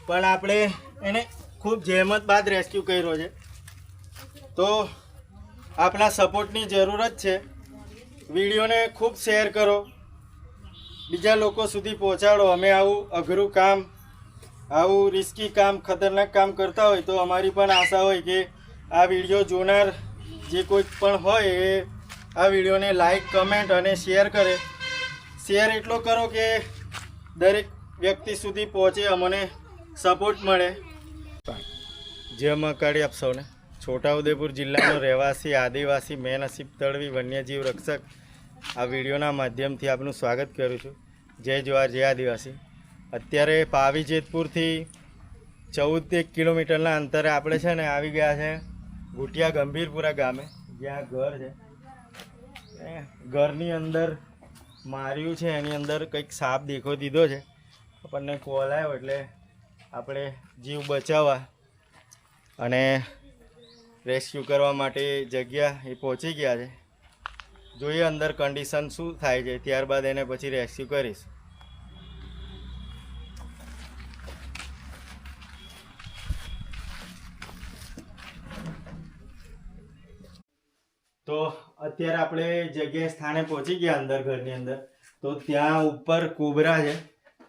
પણ આપણે એને ખૂબ જહેમત બાદ રેસ્ક્યુ કર્યો છે. તો આપણા સપોર્ટની જરૂરત છે. વિડીયોને ખૂબ શેર કરો, બીજા લોકો સુધી પહોંચાડો. અમે આવું અઘરું કામ, આવું રિસ્કી કામ, ખતરનાક કામ કરતા હોય તો અમારી પણ આશા હોય કે આ વિડીયો જોનાર જે કોઈ પણ હોય એ આ વિડીયોને લાઈક, કમેન્ટ અને શેર કરે. શેર એટલો કરો કે દરેક વ્યક્તિ સુધી પહોંચે, અમને સપોર્ટ મળે. જય મહાકાળી આપ સૌને. છોટાઉદેપુર જિલ્લાનો રહેવાસી આદિવાસી મેં નસીબ તડવી વન્યજીવ રક્ષક આ વિડીયોના માધ્યમથી આપનું સ્વાગત કરું છું. જય જવાહર, જય આદિવાસી. અત્યારે પાવી જેતપુરથી 14 કિલોમીટરના અંતરે આપણે છે ને આવી ગયા છે ગુટિયા ગંભીરપુરા ગામે, જ્યાં ઘર છે. ઘરની અંદર માર્યું છે, એની અંદર કંઈક સાપ દેખો દીધો છે. આપણને કોલ આવ્યો એટલે આપણે જીવ બચાવવા અને રેસ્ક્યુ કરવા માટે જગ્યા એ પહોંચી ગયા છે. જોઈએ અંદર કન્ડિશન શું થાય છે, ત્યારબાદ એને પછી રેસ્ક્યુ કરીશ. તો અત્યારે આપણે જગ્યાએ સ્થાને પહોંચી ગયા અંદર, ઘરની અંદર. તો ત્યાં ઉપર કોબરા છે.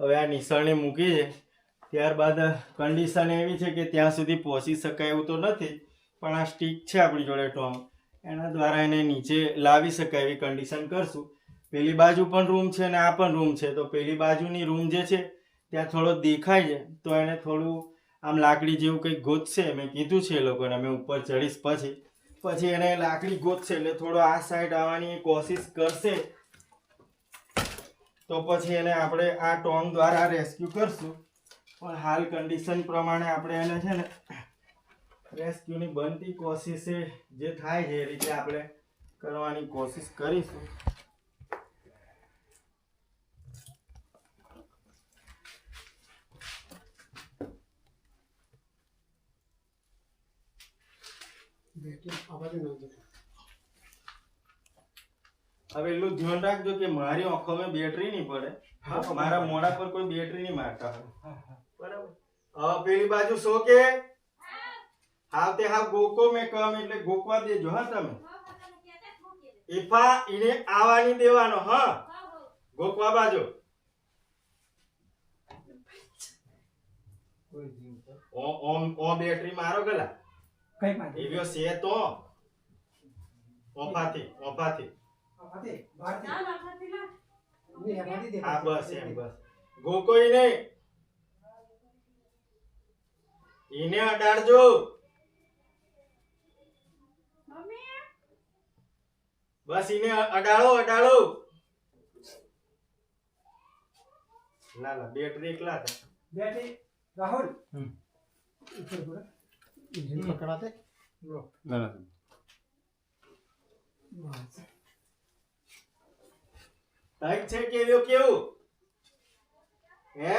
હવે આ નિસરણી મૂકી છે. ત્યારબાદ કન્ડિશન એવી છે કે ત્યાં સુધી પહોંચી શકાય એવું તો નથી, પણ આ સ્ટીક છે આપણી જોડે ટોંગ, એના દ્વારા એને નીચે લાવી શકાય એવી કન્ડિશન કરશું. પેલી બાજુ પણ રૂમ છે ને આ પણ રૂમ છે. તો પેલી બાજુની રૂમ જે છે ત્યાં થોડો દેખાય છે, તો એને થોડું આમ લાકડી જેવું કંઈક ગોતશે. મેં કીધું છે એ લોકોને અમે ઉપર ચડીશ પછી એને લાકડી ગોતશે એટલે થોડો આ સાઈડ આવવાની કોશિશ કરશે. તો પછી એને આપણે આ ટોંગ દ્વારા રેસ્ક્યુ કરશું. પણ હાલ કન્ડિશન પ્રમાણે આપણે એને છે ને રેસ્ક્યુની બનતી કોશિશે જે થાય છે એ રીતે આપણે કરવાની કોશિશ કરીશું. હવે એટલું ધ્યાન રાખજો કે મારી આંખોમાં બેટરી નહીં પડે, મારા મોઢા પર કોઈ બેટરી નહીં મારતા હોય. બરાબર. હવે પેલી બાજુ શો કે હાવતે હાવ ગોકો મેં કમ એટલે ગોકવા દેજો. હા તમે ઇફા એને આવવાની દેવાનો. હા ગોકવા બાજુ ઓ બેટરી મારો ગલા કઈ માં એવ્યો છે તો ઓફાથી હા બસ એમ બસ ગોકો એને અડાડજો. બસ એને અડાડો. ના બેટરી એકલા હતા. બેટરી રાહુલ પકડાતે ના ટાઈટ છે કેવું હે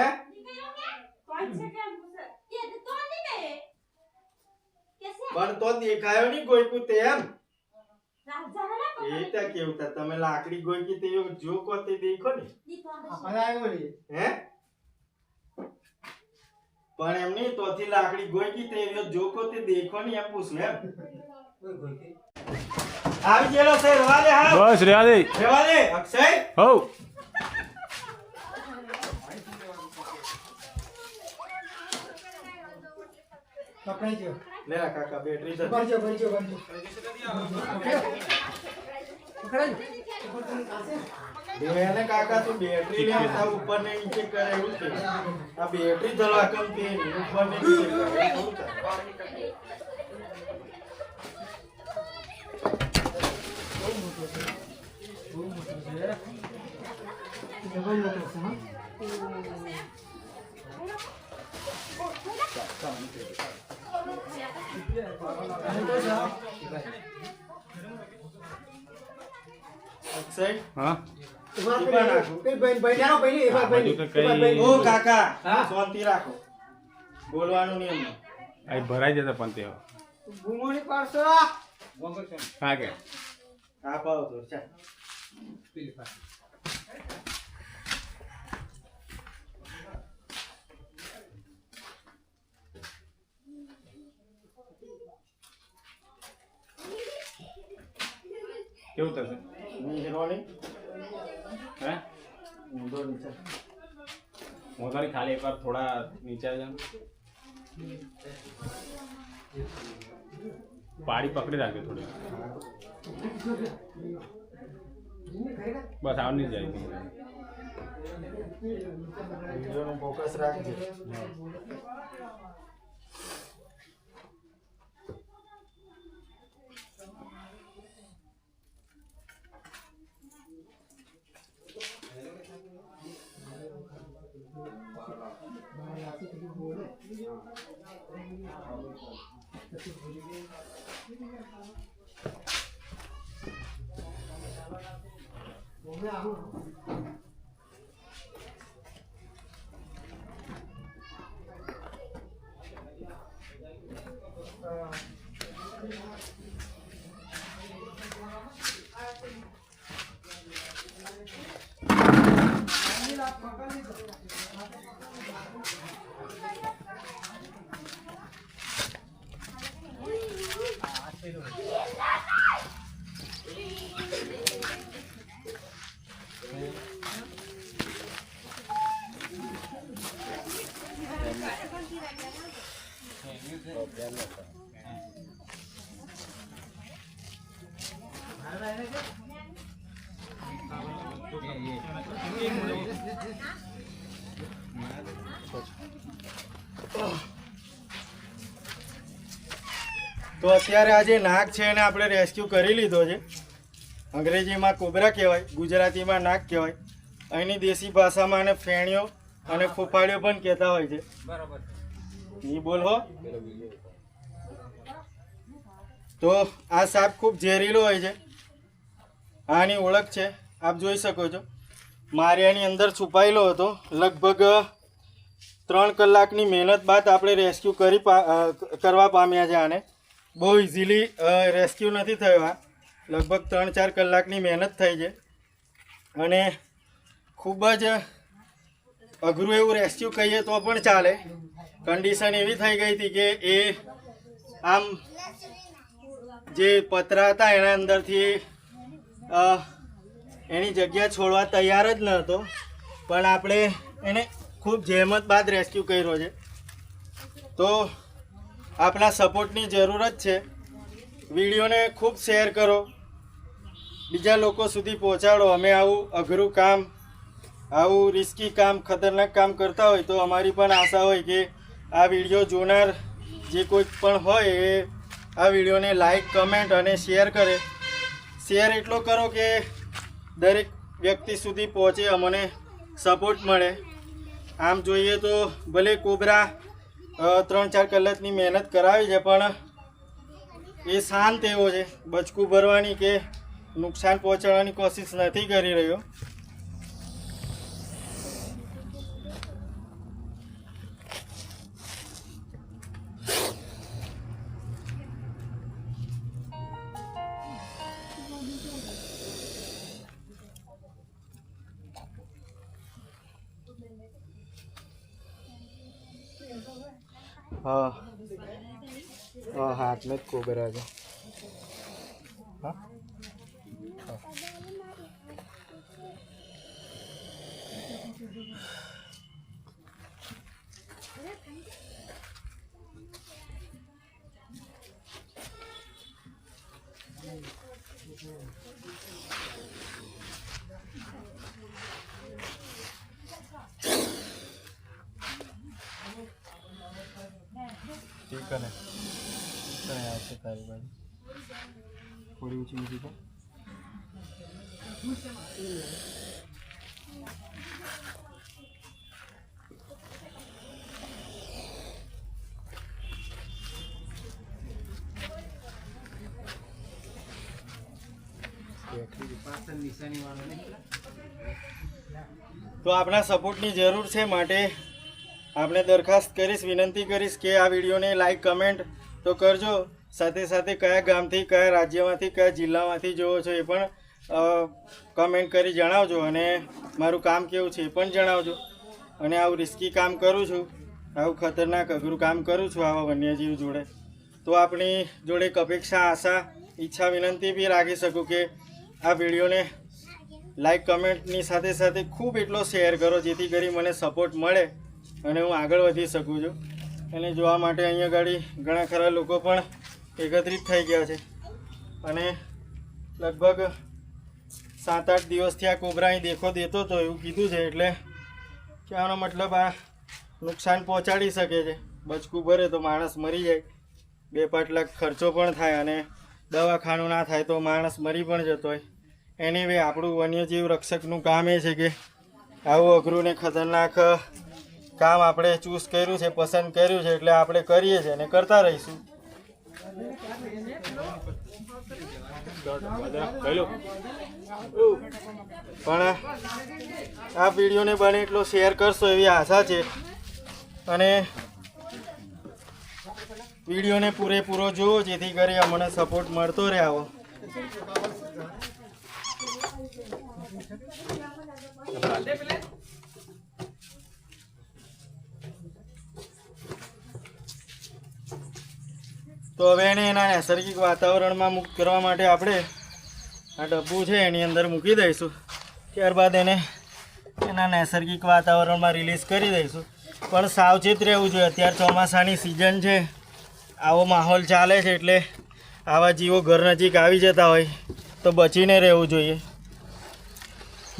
પણ તો દેખાયો નહીં કોઈ કુતે એમ એ ત્યાં કેવું તા તમે લાકડી ગોઈ કે તે જો કો તે દેખો ને હે પણ એમ નહીં તોથી લાકડી ગોઈ કે તે જો કો તે દેખો ને એમ પૂછું એમ. આવી ગયેલો છે. રેવા દે. હા બસ રેવા દે અક્ષય. હો પકડાઈ ગયો. લે કાકા બેટરી તો ભરજો. બેને કાકા તું બેટરી લે આ ઉપર ને નીચે કરે એવું છે. આ બેટરી ધરવા કમ તે ઉપર ને નીચે કરે એવું છે. અક્ષય હા ઓ કાકા શાંતિ રાખો, બોલવાનું નહીં. અમને ભરાઈ જતા પણ તે બુમોની પાડશો. હા કે હા પાવ તો ચાલ પેલી પાસે કેવું થશે? હીરોની હે ઊંધો નીચે હું તો ખાલી એકવાર થોડા નીચે જાઉં, પાડી પકડી રાખજો થોડી, બસ આવ નહીં જાય. વિડીયોનું ફોકસ રાખજે. તો અત્યારે આ જે નાગ છે એને આપણે રેસ્ક્યુ કરી લીધો છે. અંગ્રેજીમાં કોબરા કહેવાય, ગુજરાતીમાં નાગ કહેવાય, અહીંની દેશી ભાષામાં આને ફેણિયો અને ફોફાડીઓ પણ કહેતા હોય છે. એ બોલો. તો આ સાપ ખૂબ ઝેરીલો હોય છે. આની ઓળખ છે, આપ જોઈ શકો છો. મારિયાની અંદર છુપાયેલો હતો. લગભગ 3 કલાકની મહેનત બાદ આપણે રેસ્ક્યુ કરવા પામ્યા છે. આને બહુ ઇઝીલી રેસ્ક્યુ નથી થયો. આ લગભગ 3-4 કલાકની મહેનત થઈ છે અને ખૂબ જ અઘરું એવું રેસ્ક્યુ કહીએ તો પણ ચાલે. કન્ડિશન એવી થઈ ગઈ હતી કે એ આમ જે પતરા હતા એના અંદરથી એની જગ્યા છોડવા તૈયાર જ ન હતો, પણ આપણે એને ખૂબ જહેમત બાદ રેસ્ક્યુ કર્યો છે. તો આપણા સપોર્ટની જરૂરત છે. વિડીયોને ખૂબ શેર કરો, બીજા લોકો સુધી પહોંચાડો. અમે આવું અઘરું કામ, આવું રિસ્કી કામ, ખતરનાક કામ કરતા હોય તો અમારી પણ આશા હોય કે આ વિડીયો જોનાર જે કોઈ પણ હોય એ આ વિડીયોને લાઈક, કમેન્ટ અને શેર કરે. શેર એટલો કરો કે દરેક વ્યક્તિ સુધી પહોંચે, અમને સપોર્ટ મળે. આમ જોઈએ તો ભલે કોબરા 3-4 કલાકની મહેનત કરાવી છે, પણ એ શાંત એવો છે. બચકું ભરવાની કે નુકસાન પહોંચાડવાની કોશિશ નથી કરી રહ્યો. हाँ हाथ में कोबरा है. हाँ ठीक है ना. આવશે તારી બાજુ થોડી ઊંચી ઊંચી તો તો આપણા સપોર્ટની જરૂર છે. માટે આપણે દરખાસ્ત કરીશ, વિનંતી કરીશ કે આ વિડીયોને લાઈક, કમેન્ટ તો કરજો. સાથે સાથે કયા ગામથી, કયા રાજ્યમાંથી, કયા જિલ્લામાંથી જોવો છો એ પણ કમેન્ટ કરી જણાવજો. અને મારું કામ કેવું છે એ પણ જણાવજો. અને આવું રિસ્કી કામ કરું છું, આવું ખતરનાક અઘરું કામ કરું છું આવા વન્યજીવ જોડે. તો આપણી જોડે એક અપેક્ષા, આશા, ઈચ્છા, વિનંતી બી રાખી શકું કે આ વિડીયોને લાઈક કમેન્ટની સાથે સાથે ખૂબ એટલો શેર કરો જેથી કરી મને સપોર્ટ મળે અને હું આગળ વધી શકું છું. એને જોવા માટે અહીંયા ગાડી ઘણા ખરા લોકો પણ એકત્રિત થઈ ગયા છે અને લગભગ 7-8 દિવસથી આ કોબરા અહીં દેખો દેતો હતો એવું કીધું છે. એટલે કહેવાનો મતલબ આ નુકસાન પહોંચાડી શકે છે. બચકું ભરે તો માણસ મરી જાય, 2-5 લાખ ખર્ચો પણ થાય અને દવાખાનું ના થાય તો માણસ મરી પણ જતો હોય. એનીવે આપણું વન્યજીવ રક્ષકનું કામ એ છે કે આવું અઘરું ને ખતરનાક કામ આપણે ચૂઝ કર્યું છે, પસંદ કર્યું છે, એટલે આપણે કરીએ છીએ અને કરતા રહીશું. પણ આ વિડીયોને બને એટલો શેર કરશો એવી આશા છે અને વિડીયોને પૂરેપૂરો જુઓ જેથી કરી અમને સપોર્ટ મળતો રહે. આવો તો હવે એને એના નૈસર્ગિક વાતાવરણમાં મુક્ત કરવા માટે આપણે આ ડબ્બું છે એની અંદર મૂકી દઈશું. ત્યારબાદ એને એના નૈસર્ગિક વાતાવરણમાં રિલીઝ કરી દઈશું. પણ સાવચેત રહેવું જોઈએ. અત્યારે ચોમાસાની સિઝન છે, આવો માહોલ ચાલે છે, એટલે આવા જીવો ઘર નજીક આવી જતા હોય તો બચીને રહેવું જોઈએ.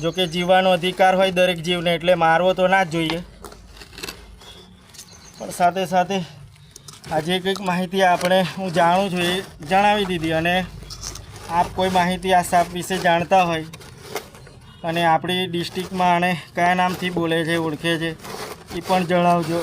જોકે જીવવાનો અધિકાર હોય દરેક જીવને, એટલે મારવો તો ના જ જોઈએ. પણ સાથે સાથે આજે કંઈક માહિતી હું જાણું છું એ જણાવી દીધી. અને આપ કોઈ માહિતી આ સાપ વિશે જાણતા હોય અને આપણી ડિસ્ટ્રિક્ટમાં આને કયા નામથી બોલે છે, ઓળખે છે, એ પણ જણાવજો.